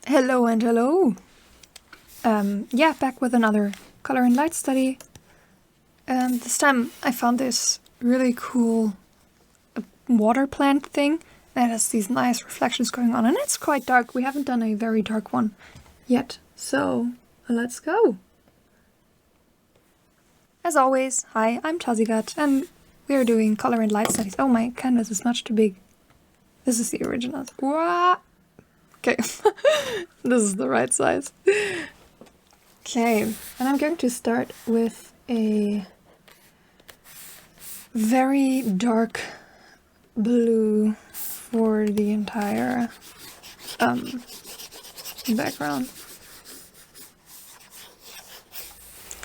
Hello and hello. Yeah, back with another color and light study. This time I found this really cool water plant thing that has these nice reflections going on, and it's quite dark. We haven't done a very dark one yet, so let's go. As always, hi, I'm Tazivat, and we're doing color and light studies. Oh, my canvas is much too big. This is the original. Wah! Okay, this is the right size. Okay, and I'm going to start with a very dark blue for the entire background.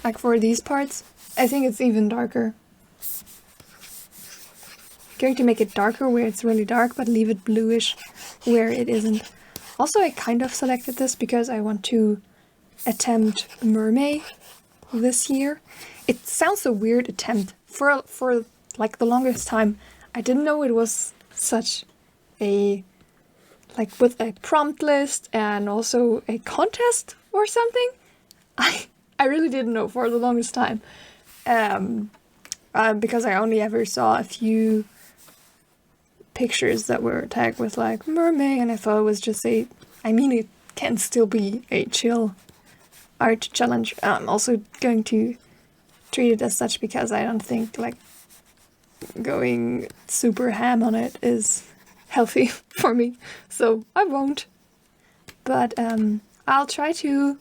Like for these parts, I think it's even darker. I'm going to make it darker where it's really dark, but leave it bluish where it isn't. Also, I kind of selected this because I want to attempt Mermay this year. It sounds so weird, attempt. For like the longest time, I didn't know it was such a, like with a prompt list and also a contest or something. I really didn't know for the longest time. Because I only ever saw a few pictures that were tagged with like Mermay, and I thought it was just it can still be a chill art challenge. I'm also going to treat it as such because I don't think like going super ham on it is healthy for me, so I won't. But I'll try to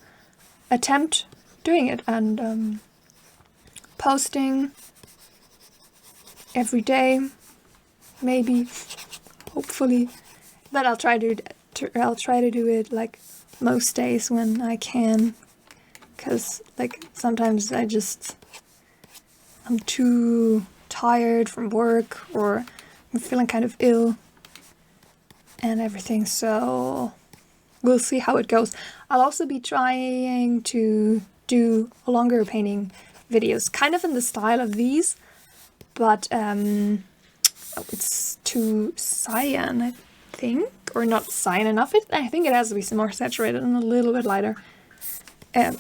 attempt doing it and posting every day, maybe, hopefully. But I'll try to do it like most days when I can, because like sometimes I'm too tired from work, or I'm feeling kind of ill and everything, so we'll see how it goes. I'll also be trying to do longer painting videos, kind of in the style of these, but it's too cyan, I think, or not cyan enough. I think it has to be some more saturated and a little bit lighter.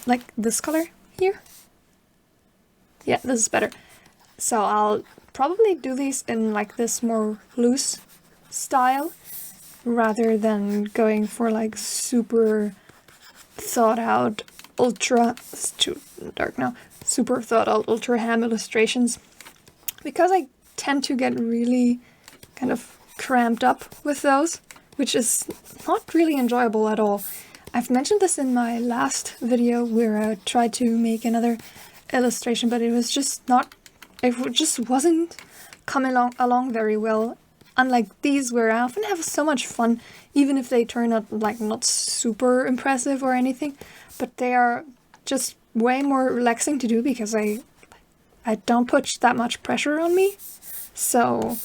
Like this color here. Yeah, this is better. So I'll probably do these in like this more loose style, rather than going for like super thought out ultra, it's too dark now, super thought out ultra ham illustrations, because I tend to get really kind of cramped up with those, which is not really enjoyable at all. I've mentioned this in my last video where I tried to make another illustration, but it just wasn't coming along very well. Unlike these, where I often have so much fun, even if they turn out like not super impressive or anything, but they are just way more relaxing to do because I don't put that much pressure on me. So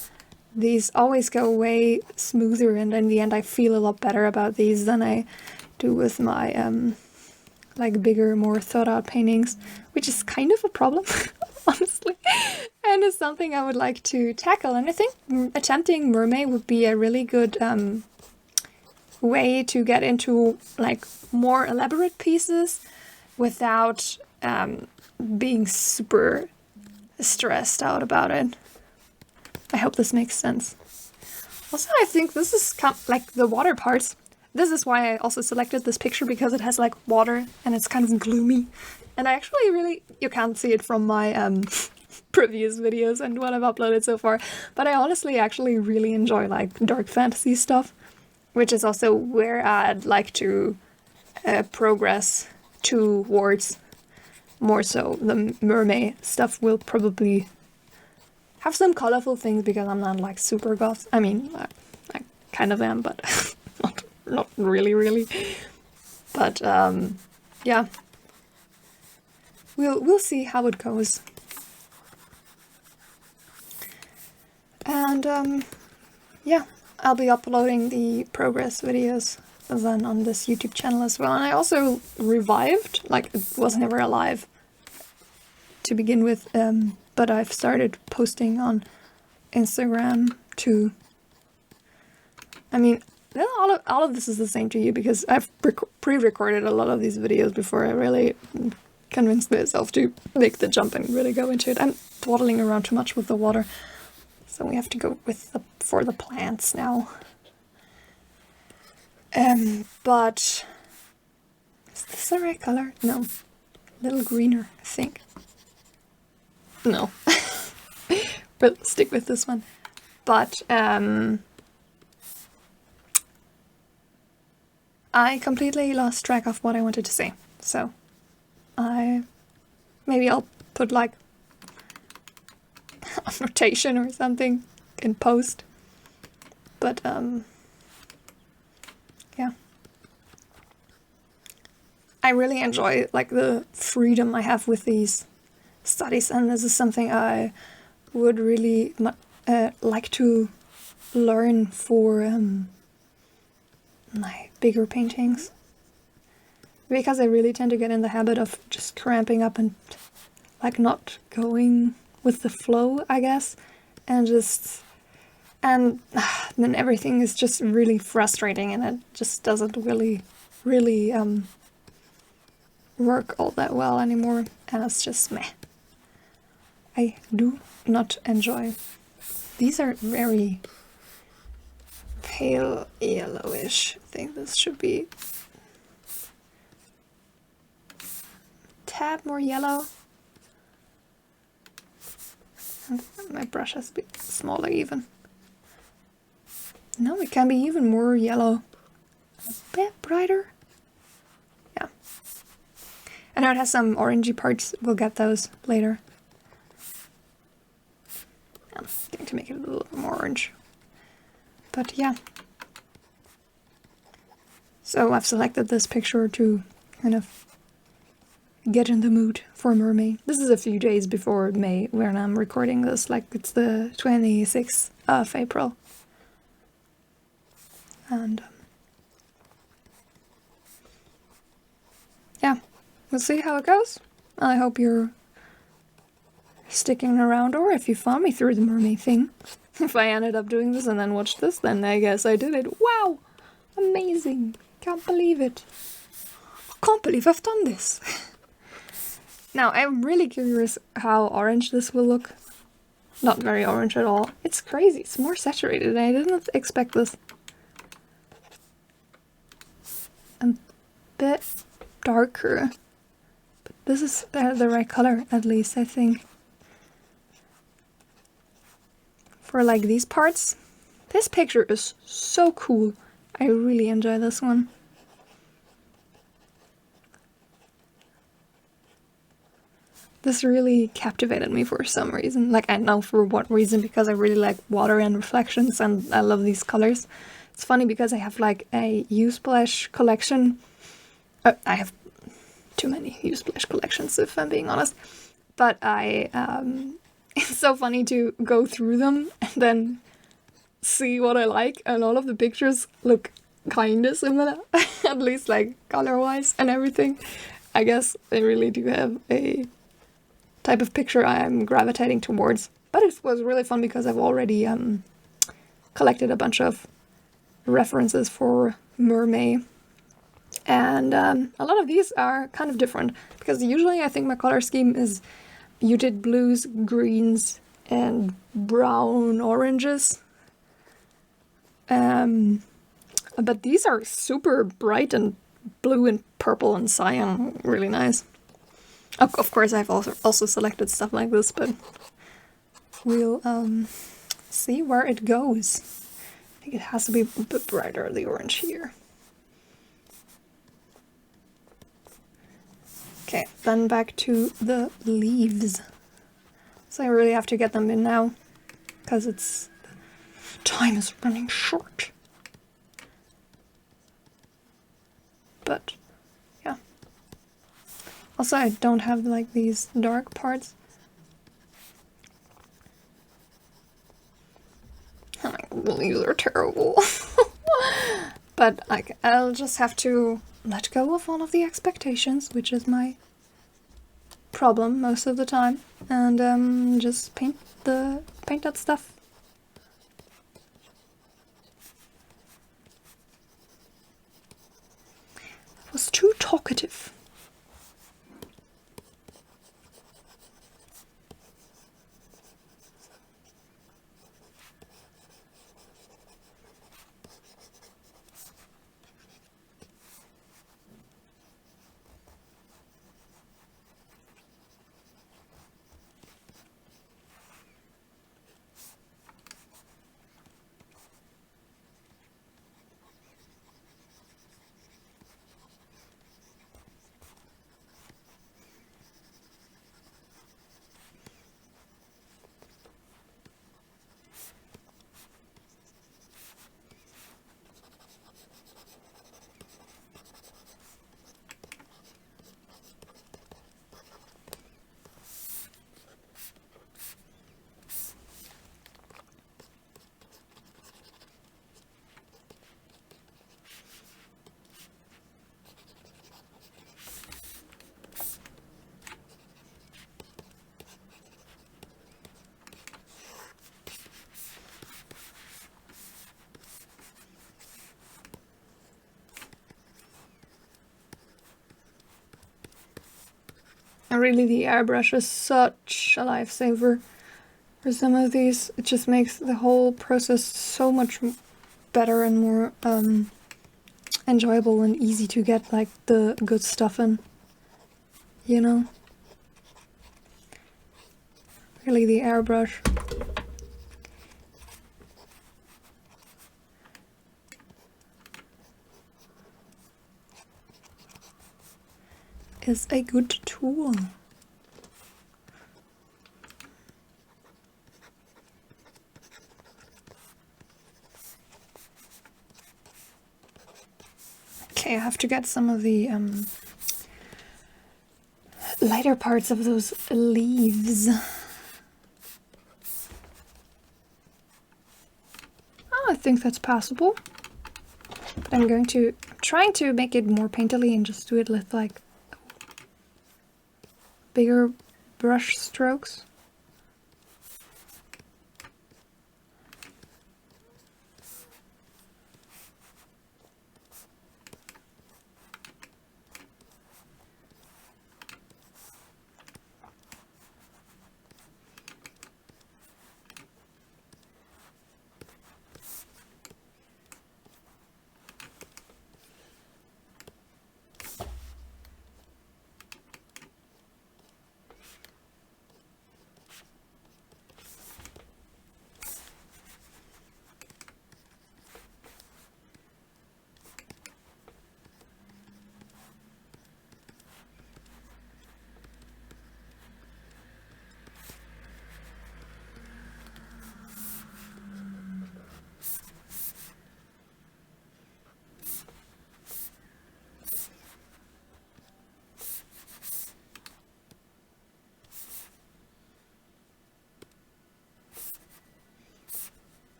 these always go way smoother, and in the end I feel a lot better about these than I do with my like bigger, more thought out paintings, which is kind of a problem, honestly, and it's something I would like to tackle. And I think attempting Mermay would be a really good way to get into like more elaborate pieces without being super stressed out about it. I hope this makes sense. Also, I think this is like the water parts. This is why I also selected this picture, because it has like water and it's kind of gloomy. And I actually really, you can't see it from my previous videos and what I've uploaded so far, but I honestly actually really enjoy like dark fantasy stuff, which is also where I'd like to progress towards. More so, the Mermay stuff will probably have some colorful things because I'm not like super goth. I mean, I kind of am, but not really. But yeah, we'll see how it goes. And yeah, I'll be uploading the progress videos then on this YouTube channel as well. And I also revived, like it was never alive to begin with, but I've started posting on Instagram too. I mean, all of this is the same to you because I've pre-recorded a lot of these videos before I really convinced myself to make the jump and really go into it. I'm dawdling around too much with the water, so we have to go with for the plants now. But is this the right color? No, a little greener, I think. No, but stick with this one. But I completely lost track of what I wanted to say, so maybe I'll put like a notation or something in post. But yeah, I really enjoy like the freedom I have with these studies, and this is something I would really like to learn for my bigger paintings, because I really tend to get in the habit of just cramping up and like not going with the flow, I guess, and then everything is just really frustrating and it just doesn't really work all that well anymore, and it's just meh. I do not enjoy. These are very pale yellowish. I think this should be a tad more yellow. And my brush has to be smaller even. No, it can be even more yellow. A bit brighter. Yeah. I know it has some orangey parts. We'll get those later. I'm going to make it a little bit more orange. But yeah. So I've selected this picture to kind of get in the mood for Mermay. This is a few days before May when I'm recording this, like it's the 26th of April. And yeah, we'll see how it goes. I hope you're sticking around, or if you found me through the Mermay thing. If I ended up doing this and then watched this, then I guess I did it. Wow! Amazing! Can't believe it. I can't believe I've done this. Now, I'm really curious how orange this will look. Not very orange at all. It's crazy. It's more saturated. I didn't expect this. A bit darker. But this is the right color, at least, I think. For like these parts. This picture is so cool. I really enjoy this one. This really captivated me for some reason. Like, I don't know for what reason, because I really like water and reflections and I love these colors. It's funny because I have like a Unsplash collection. I have too many Unsplash collections, if I'm being honest. But it's so funny to go through them and then see what I like, and all of the pictures look kinda similar, at least like color-wise and everything. I guess they really do have a type of picture I'm gravitating towards. But it was really fun because I've already collected a bunch of references for Mermay. And a lot of these are kind of different, because usually I think my color scheme is muted blues, greens, and brown oranges. But these are super bright and blue and purple and cyan, really nice. Of course, I've also selected stuff like this, but we'll see where it goes. I think it has to be a bit brighter, the orange here. Okay, then back to the leaves. So I really have to get them in now, because time is running short. But yeah. Also, I don't have like these dark parts. Oh, these are terrible. But I'll just have to let go of all of the expectations, which is my problem most of the time, and just paint that stuff. was too talkative. And really, the airbrush is such a lifesaver for some of these. It just makes the whole process so much better and more enjoyable and easy to get like the good stuff in, you know? Really, the airbrush is a good tool. Okay, I have to get some of the lighter parts of those leaves. Oh, I think that's possible. But I'm trying to make it more painterly and just do it with like bigger brush strokes.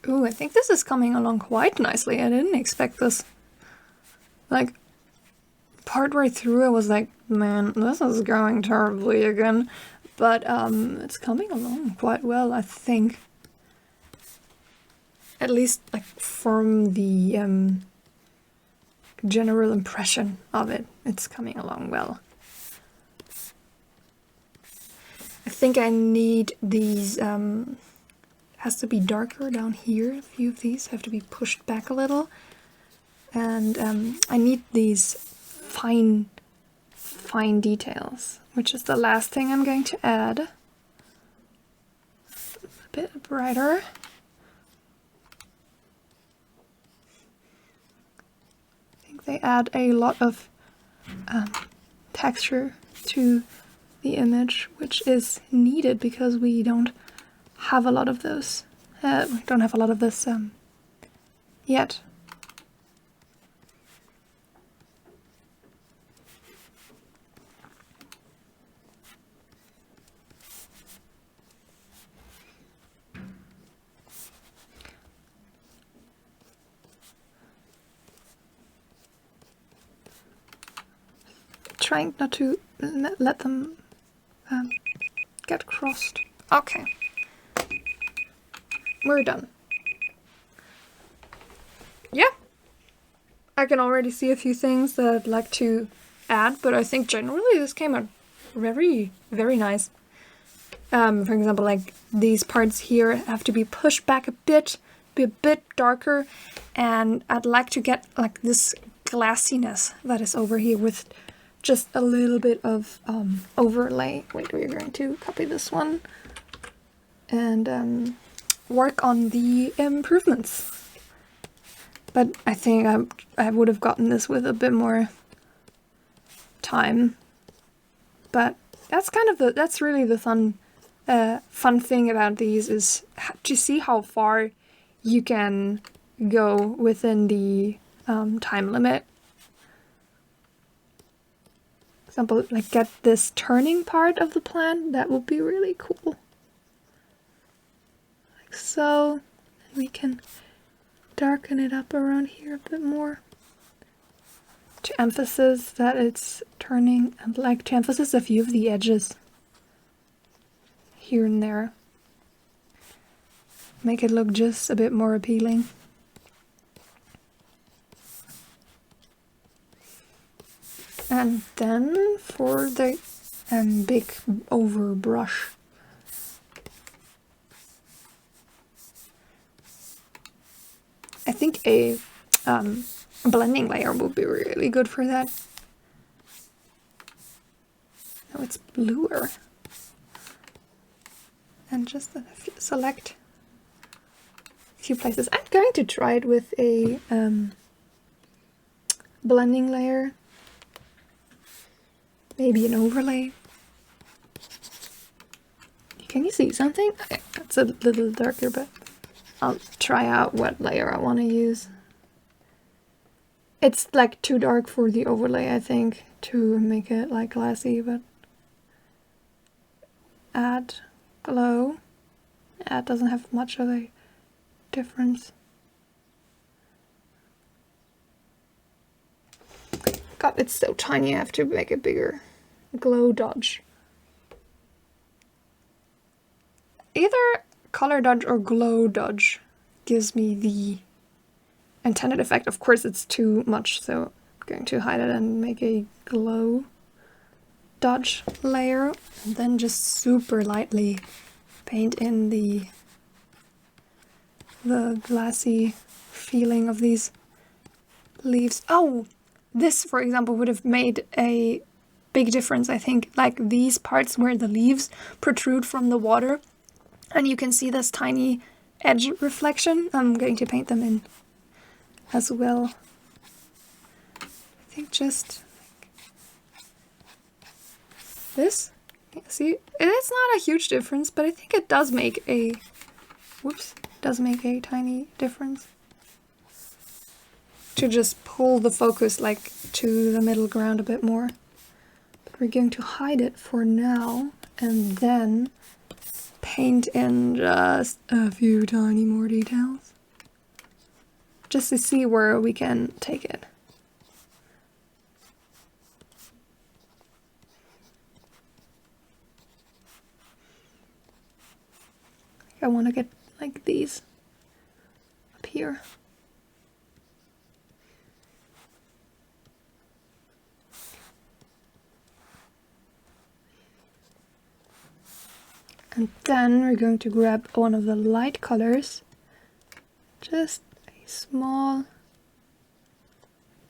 Ooh, I think this is coming along quite nicely. I didn't expect this. Like, partway through I was like, man, this is going terribly again. But it's coming along quite well, I think. At least like from the general impression of it, it's coming along well. I think I need these, has to be darker down here. A few of these have to be pushed back a little. And I need these fine details, which is the last thing I'm going to add. A bit brighter. I think they add a lot of texture to the image, which is needed because we don't have a lot of those. We don't have a lot of this yet. Trying not to let them get crossed. Okay. We're done. Yeah. I can already see a few things that I'd like to add, but I think generally this came out very, very nice. For example, like these parts here have to be pushed back a bit, be a bit darker, and I'd like to get like this glassiness that is over here with just a little bit of overlay. Wait, we're going to copy this one and work on the improvements. But I think I would have gotten this with a bit more time. But that's kind of that's really the fun thing about these, is to see how far you can go within the time limit. Example, like get this turning part of the plan, that would be really cool. Like so, and we can darken it up around here a bit more. To emphasize that it's turning, and like to emphasize a few of the edges here and there. Make it look just a bit more appealing. And then for the big overbrush, I think a blending layer would be really good for that. Now it's bluer. And just select a few places. I'm going to try it with a blending layer. Maybe an overlay. Can you see something? Okay, that's a little darker, but I'll try out what layer I want to use. It's like too dark for the overlay, I think, to make it like glassy, but add glow. Yeah, it doesn't have much of a difference. God, it's so tiny, I have to make it bigger. Glow dodge. Either color dodge or glow dodge gives me the intended effect. Of course it's too much, so I'm going to hide it and make a glow dodge layer, and then just super lightly paint in the glassy feeling of these leaves. Oh, this, for example, would have made a big difference, I think. Like these parts where the leaves protrude from the water, and you can see this tiny edge reflection. I'm going to paint them in as well. I think just like this. See, it's not a huge difference, but I think it does make a, does make a tiny difference. To just pull the focus like to the middle ground a bit more. But we're going to hide it for now, and then paint in just a few tiny more details. Just to see where we can take it. I want to get like these up here. And then we're going to grab one of the light colors, just a small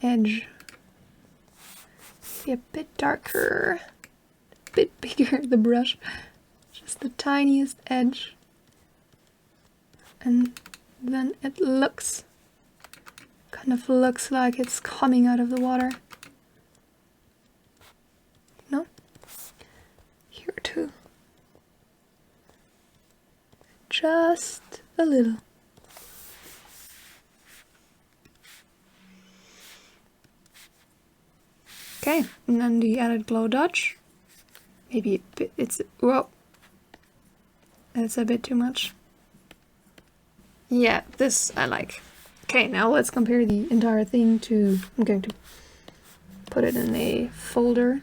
edge, be a bit darker, a bit bigger the brush, just the tiniest edge, and then it kind of looks like it's coming out of the water. No? just a little. Okay, and then the added glow dodge. Maybe a bit, it's a bit too much. Yeah, this I like. Okay, now let's compare the entire thing to, I'm going to put it in a folder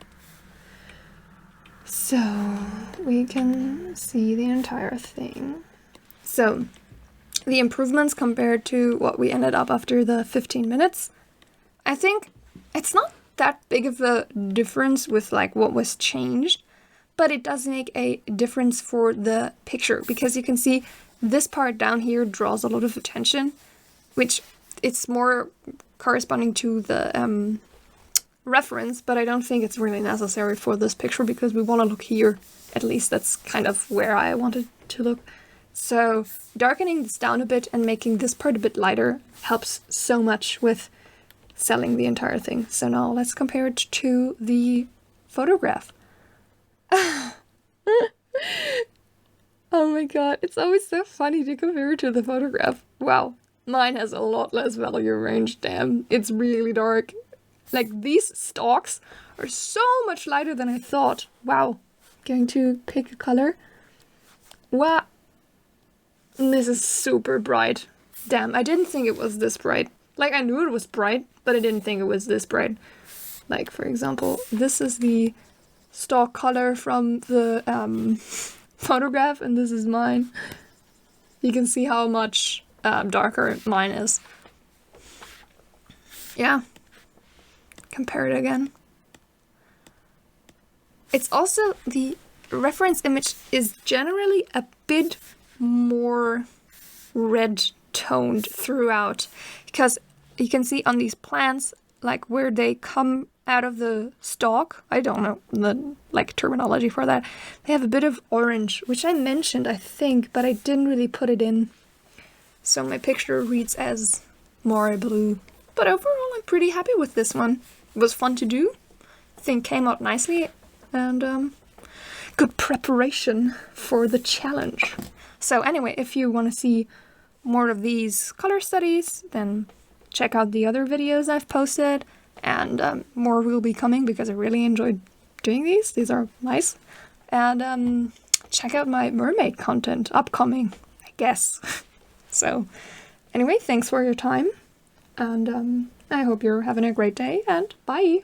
so we can see the entire thing. So the improvements compared to what we ended up after the 15 minutes, I think it's not that big of a difference with like what was changed, but it does make a difference for the picture, because you can see this part down here draws a lot of attention, which it's more corresponding to the reference, but I don't think it's really necessary for this picture because we want to look here. At least that's kind of where I wanted to look. So darkening this down a bit and making this part a bit lighter helps so much with selling the entire thing. So now let's compare it to the photograph. Oh my god, it's always so funny to compare it to the photograph. Wow, mine has a lot less value range, damn. It's really dark. Like, these stalks are so much lighter than I thought. Wow. Going to pick a color. Wow. This is super bright. Damn, I didn't think it was this bright. Like, I knew it was bright, but I didn't think it was this bright. Like, for example, this is the stalk color from the photograph, and this is mine. You can see how much darker mine is. Yeah. Compare it again. It's also, the reference image is generally a bit more red toned throughout, because you can see on these plants, like where they come out of the stalk, I don't know the like terminology for that, they have a bit of orange, which I mentioned I think, but I didn't really put it in, so my picture reads as more blue. But overall I'm pretty happy with this one. It was fun to do, I think came out nicely, and good preparation for the challenge. So anyway, if you want to see more of these color studies, then check out the other videos I've posted, and more will be coming because I really enjoyed doing these. These are nice. And check out my mermaid content upcoming, I guess. So anyway, thanks for your time, and I hope you're having a great day, and bye!